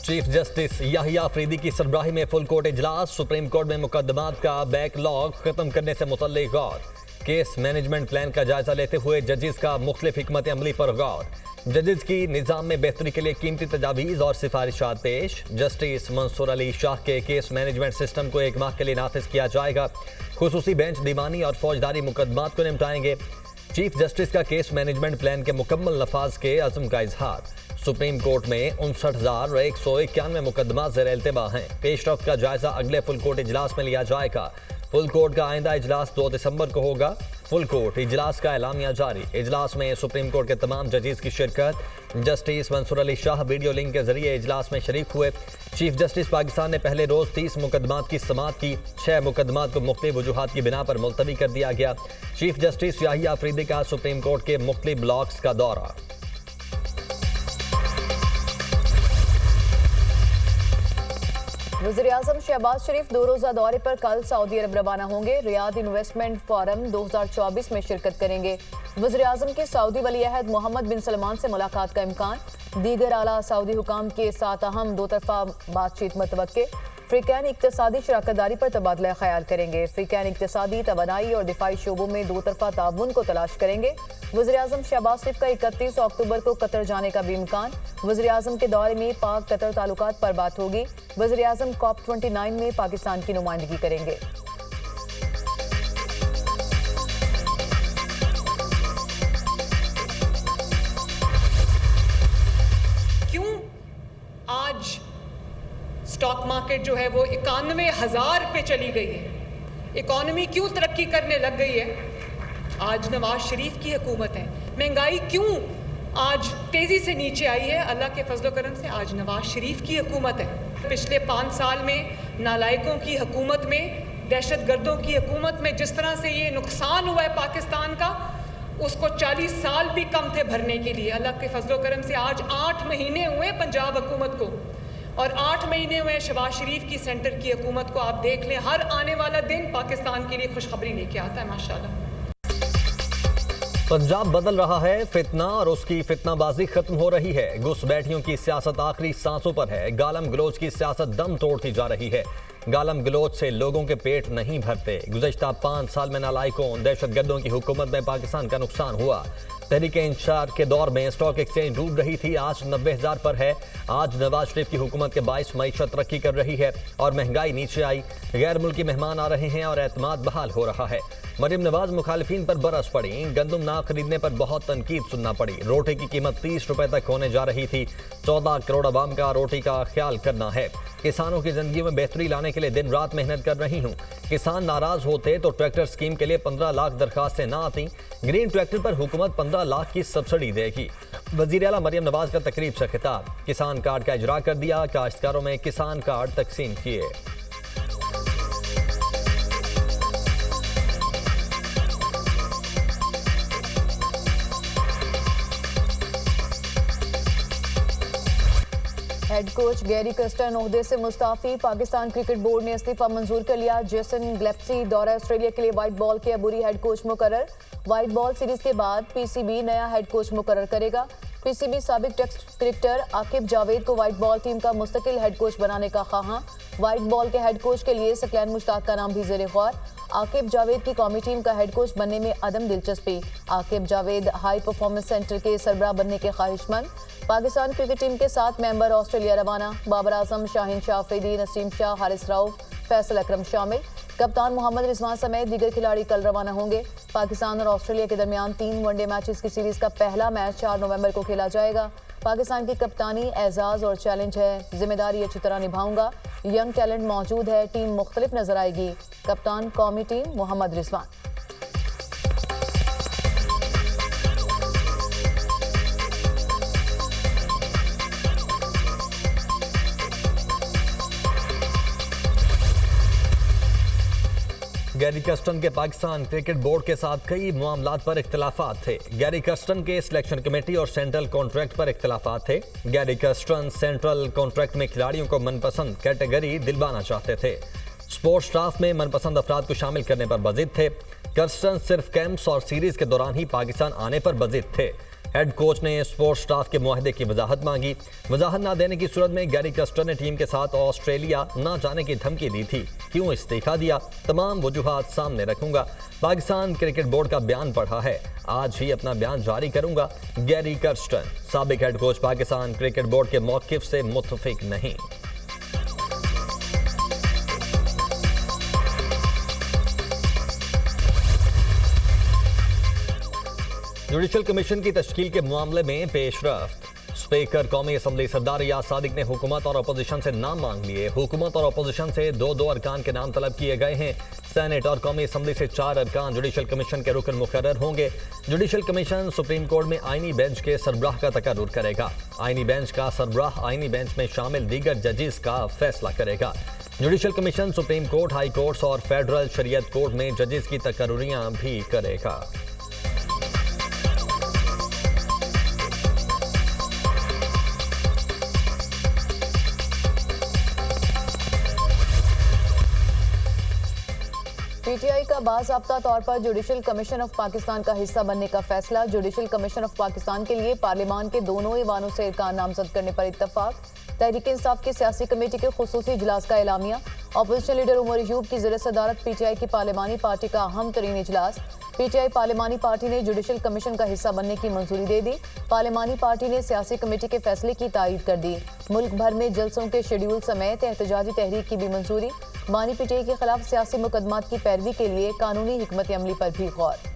Chief justice Yahya Afridi की सरबराही में full court इजलास। सुप्रीम कोर्ट में मुकदमात का बैकलॉग खत्म करने से मुतल्लिक गौर। केस मैनेजमेंट प्लान का जायजा लेते हुए जजेस का मुख्तलिफ हिकमत अमली पर गौर। जजेस की निज़ाम में बेहतरी के लिए कीमती तजावीज़ और सिफारिशात पेश। जस्टिस मंसूर अली शाह के केस मैनेजमेंट सिस्टम को 1 माह के लिए नाफिज किया जाएगा। खुसूसी बेंच दीवानी और फौजदारी मुकदमात को निपटाएंगे। चीफ जस्टिस का केस मैनेजमेंट प्लान के मुकम्मल नफाज के अज़म का इजहार। सुप्रीम कोर्ट में 59,191 मुकदमा ज़ेर इल्तिबा हैं। पेशरफ्त का जायजा अगले फुल कोर्ट इजलास में लिया जाएगा। फुल कोर्ट का आइंदा इजलास 2 दिसंबर को होगा। फुल कोर्ट इजलास का एलामिया जारी। इजलास में सुप्रीम कोर्ट के तमाम जजेस की शिरकत। Justice Mansoor Ali Shah video link के जरिए इजलास में शरीक हुए। चीफ जस्टिस पाकिस्तान ने पहले रोज 30 मुकदमात की समाअत की। 6 मुकदमात को मुख्तलिफ वजूहात की बिना पर मुलतवी कर दिया गया। चीफ जस्टिस याहिया अफरीदी का सुप्रीम कोर्ट के मुख्तलिफ ब्लॉक्स का दौरा। वज़ीर-ए-आज़म शहबाज शरीफ 2 रोज़ा दौरे पर कल सऊदी अरब रवाना होंगे। रियाद इन्वेस्टमेंट फोरम 2024 में शिरकत करेंगे। वज़ीर-ए-आज़म के सऊदी वली-अहद मोहम्मद बिन सलमान से मुलाकात का इम्कान। दीगर आला सऊदी हुकाम के साथ अहम 2 तरफ़ा बातचीत मुतवक्के। अफ्रीकन इक़्तिसादी शराकतदारी पर तबादला ख्याल करेंगे। अफ्रीकन इक़्तिसादी, तवानाई और दिफाई शोबों में 2 तरफ़ा ताउन को तलाश करेंगे। वज़ीर-ए-आज़म शहबाज शरीफ का 31 अक्टूबर को कतर जाने का भी इम्कान। वज़ीर-ए-आज़म के दौरे में पाक कतर ताल्लुकात पर बात होगी। वज़ीर-ए-आज़म COP29 में पाकिस्तान की नुमाइंदगी करेंगे। क्यों आज स्टॉक मार्केट जो है वो 91,000 पे चली गई है? इकॉनमी क्यों तरक्की करने लग गई है? आज नवाज शरीफ की हुकूमत है। महंगाई क्यों आज तेजी से नीचे आई है? अल्लाह के फजलो करम से आज नवाज शरीफ की हुकूमत है। पिछले 5 साल में नालायकों की हुकूमत में, दहशतगर्दों की हुकूमत में जिस तरह से ये नुकसान हुआ है पाकिस्तान का, उसको 40 साल भी कम थे भरने के लिए। अल्लाह के फजलो करम से आज 8 महीने हुए पंजाब हुकूमत को और 8 महीने हुए शहबाज शरीफ की सेंटर की हुकूमत को। आप देख लें, हर आने वाला दिन पाकिस्तान के लिए खुशखबरी लेके आता है माशाल्लाह। पंजाब बदल रहा है, फितना और उसकी फितनाबाजी खत्म हो रही है। घुसपैठियों की सियासत आखिरी सांसों पर है। गालम गलोच की सियासत दम तोड़ती जा रही है। गालम गलोच से लोगों के पेट नहीं भरते। गुज़श्ता 5 साल में नालायकों, दहशतगर्दों की हुकूमत में पाकिस्तान का नुकसान हुआ। तहरीक इंसार के दौर में स्टॉक एक्सचेंज डूब रही थी, आज 90,000 पर है। आज नवाज शरीफ की हुकूमत के बाइस मईशत तरक्की कर रही है और महंगाई नीचे आई। गैर मुल्की मेहमान आ रहे हैं और एतमाद बहाल हो रहा है। मरीम नवाज मुखालिफिन पर बरस पड़ी। गंदम ना खरीदने पर बहुत तनकीद सुनना पड़ी। रोटी की कीमत 30 रुपए तक होने जा रही थी। 14 करोड़ अवाम का रोटी का ख्याल करना है। किसानों की जिंदगी में बेहतरी लाने के लिए दिन रात मेहनत कर रही हूँ। किसान नाराज होते तो ट्रैक्टर स्कीम के लिए 15 लाख दरखास्तें ना आती। ग्रीन ट्रैक्टर पर हुकूमत 15 लाख की सब्सिडी देगी। वज़ीर आला मरीम नवाज का तकरीब से खिताब। किसान कार्ड का इजरा कर दिया। काश्तकारों में किसान कार्ड तकसीम किए। हेड कोच गैरी कर्स्टन ओहदे से मुस्ताफी। पाकिस्तान क्रिकेट बोर्ड ने इस्तीफा मंजूर कर लिया। जेसन ग्लेप्सी दौरा ऑस्ट्रेलिया के लिए व्हाइट बॉल के अबूरी हेड कोच मुकर्रर। व्हाइट बॉल सीरीज के बाद पीसीबी नया हेड कोच मुकर्रर करेगा। पीसीबी साबिक टेस्ट क्रिकेटर आकिब जावेद को व्हाइट बॉल टीम का मुस्तकिल हेड कोच बनाने का ख्वाहां। व्हाइट बॉल के हेड कोच के लिए सकलैन मुश्ताक का नाम भी ज़ेर ख्वार। आकिब जावेद की कौमी टीम का हेड कोच बनने में अदम दिलचस्पी। Aqib Javed high performance centre के सरबराह बनने के ख्वाहिशमंद। पाकिस्तान क्रिकेट टीम के 7 मेंबर ऑस्ट्रेलिया रवाना। बाबर आजम, शाहीन शाह अफरीदी, नसीम शाह, हारिस राउफ, फैसल अकरम शामिल। कप्तान मोहम्मद रिजवान समेत दीगर खिलाड़ी कल रवाना होंगे। पाकिस्तान और ऑस्ट्रेलिया के दरमियान 3 वनडे मैचेस की सीरीज का पहला मैच 4 नवंबर को खेला जाएगा। पाकिस्तान की कप्तानी एजाज और चैलेंज है। जिम्मेदारी अच्छी तरह निभाऊंगा। यंग टैलेंट मौजूद है। टीम मुख्तलिफ नजर आएगी। कप्तान कौमी team Mohammad Rizwan. Gary Kirsten के पाकिस्तान क्रिकेट बोर्ड के साथ कई मामलात पर इख्तिलाफात थे। गैरी कर्स्टन के सिलेक्शन कमेटी और सेंट्रल कॉन्ट्रैक्ट पर इख्तिलाफात थे। गैरी कर्स्टन सेंट्रल कॉन्ट्रैक्ट में खिलाड़ियों को मनपसंद कैटेगरी दिलवाना चाहते थे। स्पोर्ट्स स्टाफ में मनपसंद अफराद को शामिल करने पर बजिद थे। कर्स्टन सिर्फ कैंप्स और सीरीज के दौरान ही पाकिस्तान आने पर बजिद थे। हेड कोच ने स्पोर्ट्स स्टाफ के मुआहदे की वजाहत मांगी। वजाहत न देने की सूरत में गैरी कर्स्टर ने टीम के साथ ऑस्ट्रेलिया न जाने की धमकी दी थी। क्यों इस्तीफा दिया, तमाम वजूहात सामने रखूंगा। पाकिस्तान क्रिकेट बोर्ड का बयान पढ़ा है, आज ही अपना बयान जारी करूंगा। गैरी कर्स्टर साबिक head coach Pakistan cricket board के मौकिफ से मुत्तफिक नहीं। जुडिशल कमीशन की तश्कील के मामले में पेशरफ्त। स्पीकर कौमी असम्बली सरदार रियाज सादिक ने हुकूमत और अपोजिशन से नाम मांग लिए। हुकूमत और अपोजिशन से दो अरकान के नाम तलब किए गए हैं। सेनेट और कौमी असम्बली से 4 अरकान जुडिशल कमीशन के रुकन मुकर्रर होंगे। जुडिशल कमीशन सुप्रीम कोर्ट में आईनी बेंच के सरबराह का तकर्रुर करेगा। आईनी बेंच का सरबराह आईनी बेंच में शामिल दीगर जजेस का फैसला करेगा। Judicial commission supreme court, high courts और फेडरल शरीयत कोर्ट में जजेस की तकर्रुरियां भी करेगा। पीटीआई का बाज़ाब्ता तौर पर जुडिशल कमीशन ऑफ पाकिस्तान का हिस्सा बनने का फैसला। जुडिशल कमीशन ऑफ पाकिस्तान के लिए पार्लियामान के दोनों ईवानों से अरकान नामजद करने पर इत्तफाक। तहरीक इंसाफ की सियासी कमेटी के खुसूसी इजलास का एलामिया। अपोजिशन लीडर उमर अयूब की ज़ेर सदारत पीटीआई की पार्लियामानी पार्टी का अहम तरीन इजलास। पीटीआई पार्लियामानी पार्टी ने जुडिशल कमीशन का हिस्सा बनने की मंजूरी दे दी। पार्लियामानी पार्टी ने सियासी कमेटी के फैसले की तायीद कर दी। मुल्क भर में जलसों के शेड्यूल समेत एहतजाजी तहरीक की भी मंजूरी। बानी पीटीआई के खिलाफ सियासी मुकदमात की पैरवी के लिए कानूनी हिकमत अमली पर भी गौर।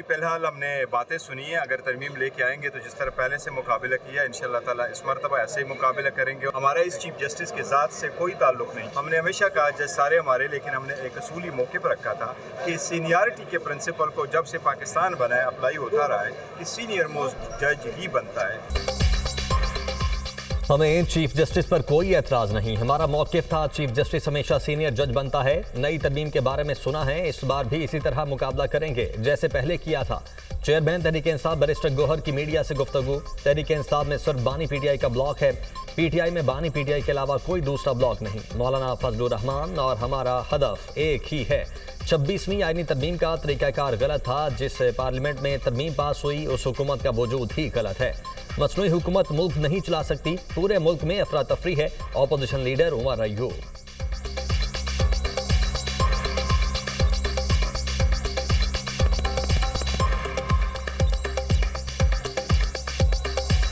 फिलहाल हमने बातें सुनी है, अगर तरमीम लेके आएंगे तो जिस तरह पहले से मुकाबला किया इंशाअल्लाह ताला इस मरतबा ऐसे ही मुकाबला करेंगे। हमारा इस चीफ जस्टिस के ज़ात से कोई ताल्लुक नहीं। हमने हमेशा कहा जज सारे हमारे, लेकिन हमने एक असूली मौके पर रखा था कि सीनियरिटी के प्रिंसिपल को जब से पाकिस्तान बना है अप्लाई होता रहा है कि सीनियर मोस्ट जज ही बनता है। हमें चीफ जस्टिस पर कोई एतराज नहीं। हमारा मौक़िफ़ था चीफ जस्टिस हमेशा सीनियर जज बनता है। नई तरमीम के बारे में सुना है, इस बार भी इसी तरह मुकाबला करेंगे जैसे पहले किया था। चेयरमैन तहरीक इंसाफ बैरिस्टर गौहर की मीडिया से गुफ्तगू। तहरीक इंसाफ में सिर्फ बानी पीटीआई का ब्लॉक है। पीटीआई में बानी पीटीआई के अलावा कोई दूसरा ब्लॉक नहीं। मौलाना फजलुर रहमान और हमारा हदफ एक ही है। 26वीं आईनी तरमीम का तरीक़ाकार गलत था। जिस पार्लियामेंट में तरमीम पास हुई उस हुकूमत का वजूद ही गलत है। मसनूई हुकूमत मुल्क नहीं चला सकती। पूरे मुल्क में अफरा तफरी है। Opposition leader Umar Ayub.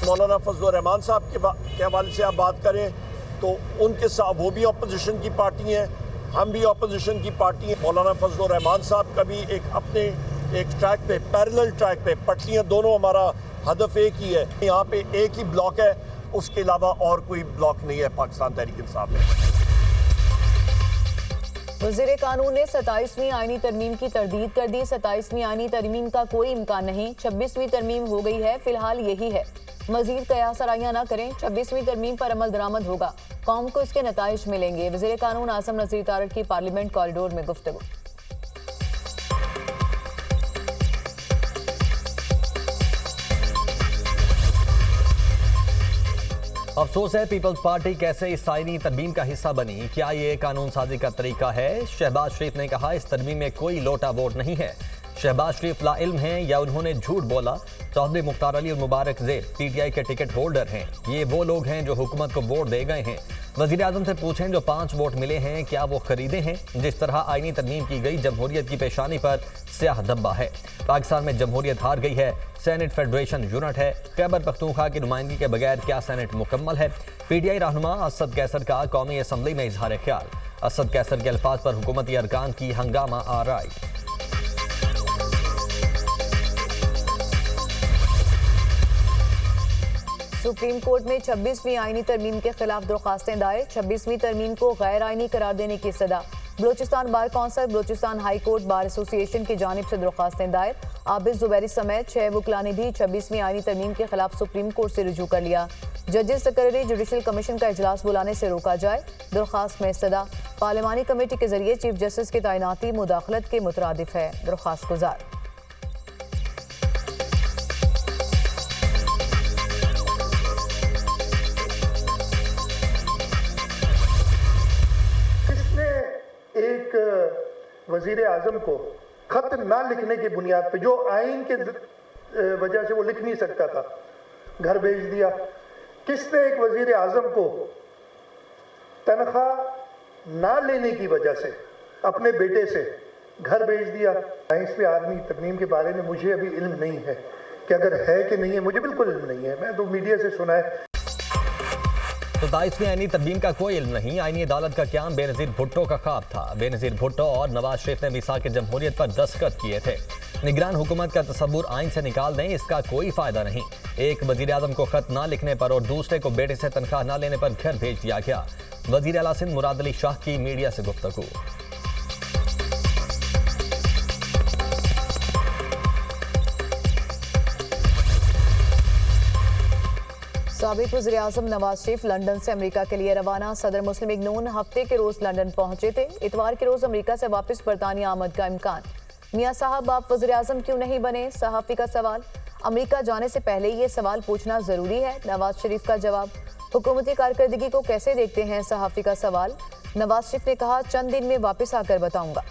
मौलाना फजलुर रहमान साहब के हवाले से आप बात करें तो उनके साथ वो भी अपोजिशन की पार्टी हैं, हम भी अपोजिशन की पार्टी हैं। मौलाना फजलुर रहमान साहब का भी एक अपने एक ट्रैक पे, पैरेलल ट्रैक पे, पटलियाँ दोनों, हमारा हदफ एक ही है। यहाँ पे एक ही ब्लॉक है, उसके अलावा और कोई ब्लॉक नहीं है पाकिस्तान तहरीक इंसाफ में। वज़ीर कानून ने 27वीं आईनी तरमीम की तरदीद कर दी। 27वीं आईनी तरमीम का कोई इम्कान नहीं। 26वीं तरमीम हो गई है, फिलहाल यही है। मजीद कयास आराइयां न करें। 26वीं तरमीम पर अमल दरामद होगा, कौम को इसके नताइज मिलेंगे। वज़ीर कानून आज़म नज़ीर तारड़ की पार्लियामेंट कॉरिडोर में गुफ्तगू। अफसोस है पीपल्स पार्टी कैसे इस आईनी तरमीम का हिस्सा बनी। क्या ये कानून साजी का तरीका है? शहबाज शरीफ ने कहा इस तरमीम में कोई लोटा वोट नहीं है। शहबाज शरीफ लाइल्म हैं या उन्होंने झूठ बोला? चौधरी मुख्तार अली और मुबारक ज़ेर पीटीआई के टिकट होल्डर हैं। ये वो लोग हैं जो हुकूमत को वोट दे गए हैं। वज़ीर आज़म से पूछें जो 5 वोट मिले हैं क्या वो खरीदे हैं? जिस तरह आईनी तरमीम की गई जमहूरियत की पेशानी पर स्याह धब्बा है। पाकिस्तान में जमहूरियत हार गई है। सेनेट फेडरेशन यूनिट है। खैबर पख्तूनख्वा की नुमाइंदगी के बगैर क्या सेनेट मुकम्मल है? पीटीआई रहनुमा असद कैसर का कौमी असम्बली में इजहार ख्याल। असद कैसर के अल्फाज पर हुकूमती अरकान की हंगामा आराई। सुप्रीम कोर्ट में 26वीं आईनी तरमीम के खिलाफ दरख्वास्तें दायर। 26वीं तरमीम को गैर आईनी करार देने की सदा। Balochistan bar council, Balochistan high court bar association की जानिब से दरख्वास्तें दायर। आबिद जुबैरी समेत 6 वकला ने भी 26वीं आईनी तरमीम के खिलाफ सुप्रीम कोर्ट से रुजू कर लिया। जजेस तकर्री जुडिशल कमीशन का इजलास बुलाने से रोका जाए। दरख्वास्त में सदा। पार्लियामानी कमेटी के जरिए चीफ जस्टिस की तैनाती मुदाखलत के मुतरादिफ है। दरख्वास्त गुजार। वजीर आजम को खत ना लिखने की बुनियाद पे, जो आइन के वजह से वो लिख नहीं सकता था, घर भेज दिया। किसने एक वजीर आजम को तनख्वाह ना लेने की वजह से अपने बेटे से घर भेज दिया? साइंस पे आर्मी तरमीम के बारे में मुझे अभी इल्म नहीं है कि अगर है कि नहीं है, मुझे बिल्कुल इल्म नहीं है, मैं तो मीडिया से सुना है। तो 22वीं आईनी तरमीम का कोई इल्म नहीं। आईनी अदालत का क्याम बेनज़ीर भुट्टो का ख्वाब था। बेनज़ीर भुट्टो और नवाज शरीफ ने मीसाक जमहूरियत पर दस्तखत किए थे। निगरान हुकूमत का तसव्वुर आइन से निकाल दें, इसका कोई फायदा नहीं। एक वजीर आजम को खत ना लिखने पर और दूसरे को बेटे से तनख्वाह ना लेने पर घर भेज दिया गया। वजीर आला सिंध मुराद अली शाह की मीडिया से गुफ्तगू। साबिक वज़ीर आज़म नवाज शरीफ लंदन से अमेरिका के लिए रवाना। सदर मुस्लिम लीग नून हफ्ते के रोज लंदन पहुंचे थे। इतवार के रोज अमेरिका से वापस बरतानिया आमद का इम्कान। मियां साहब, आप वज़ीर आज़म क्यों नहीं बने? सहाफ़ी का सवाल। अमेरिका जाने से पहले ये सवाल पूछना जरूरी है? नवाज शरीफ का जवाब। हुकूमती कारकर्दगी को कैसे देखते हैं? सहाफ़ी का सवाल। नवाज शरीफ ने कहा, चंद दिन में वापस आकर बताऊंगा।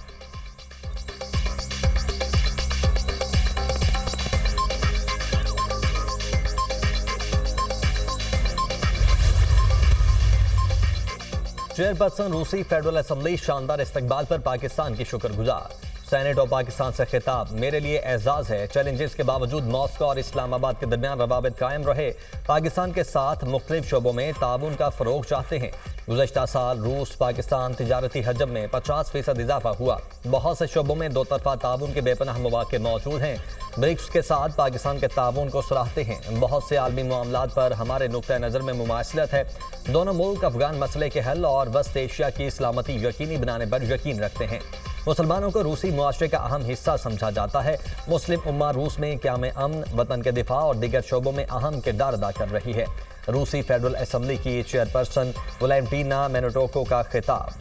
चेयरपर्सन रूसी फेडरल असम्बली शानदार इस्तकबाल पर पाकिस्तान की शुक्रगुजार। सेनेट और पाकिस्तान से खिताब, मेरे लिए एजाज है। चैलेंजेस के बावजूद मॉस्को और इस्लामाबाद के दरमियान रवाबित कायम रहे। पाकिस्तान के साथ मुख्तलिफ शोबों में ताउन का फरोग चाहते हैं। गुज़श्ता साल रूस पाकिस्तान तिजारती हजम में 50% इजाफा हुआ। बहुत से शोबों में दो तरफा ताउन के बेपनाह मौक़े मौजूद हैं। ब्रिक्स के साथ पाकिस्तान के ताउन को सराहते हैं। बहुत से आलमी मामलात पर हमारे नुक्ता नज़र में मुमासलत है। दोनों मुल्क अफगान मसले के हल और वस्त एशिया की सलामती यकीनी बनाने पर यकीन रखते हैं। मुसलमानों को रूसी मुआशरे का अहम हिस्सा समझा जाता है। मुस्लिम उम्मा रूस में क़याम अमन, वतन के दिफा और दीगर शोबों में अहम किरदार अदा कर रही है। रूसी फेडरल असम्बली की चेयरपर्सन वैलेंटीना मेनोटोको का खिताब।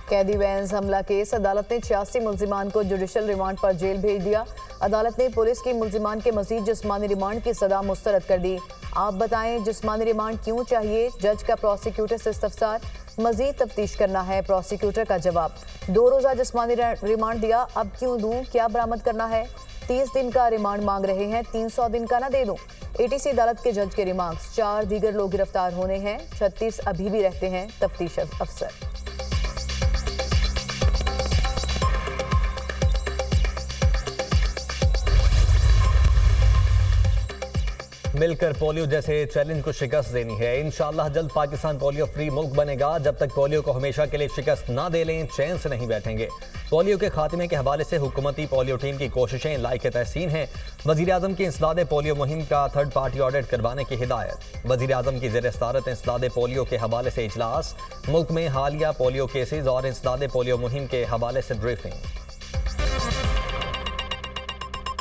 कैदी वैन्स हमला केस, अदालत ने 86 मुल्जिमान को जुडिशल रिमांड पर जेल भेज दिया। अदालत ने पुलिस की मुल्जिमान के मजीद जिस्मानी रिमांड की सजा मुस्तरद कर दी। आप बताएं, जिस्मानी रिमांड क्यों चाहिए? जज का प्रोसिक्यूटर से इस्तफसार। मजीद तफ्तीश करना है, प्रोसिक्यूटर का जवाब। 2 रोज़ा जिस्मानी रिमांड दिया, अब क्यों दूं? क्या बरामद करना है? 30 दिन का रिमांड मांग रहे हैं, 300 दिन का ना दे दूं? ATC अदालत के जज के रिमार्क्स। 4 दीगर लोग गिरफ्तार होने हैं, 36 अभी भी रहते हैं तफ्तीश अफसर। मिलकर पोलियो जैसे चैलेंज को शिकस्त देनी है। इंशाअल्लाह जल्द पाकिस्तान पोलियो फ्री मुल्क बनेगा। जब तक पोलियो को हमेशा के लिए शिकस्त ना दे लें, चैन से नहीं बैठेंगे। पोलियो के खात्मे के हवाले से हुकूमती पोलियो टीम की कोशिशें लायक तहसीन हैं। वज़ीर आज़म की इंसदाद पोलियो मुहिम का थर्ड पार्टी ऑडिट करवाने की हिदायत। वज़ीर आज़म की ज़ेर सदारत इंसदाद पोलियो के हवाले से इजलास। मुल्क में हालिया पोलियो केसेज और इंसदाद पोलियो मुहिम के हवाले से ब्रीफिंग।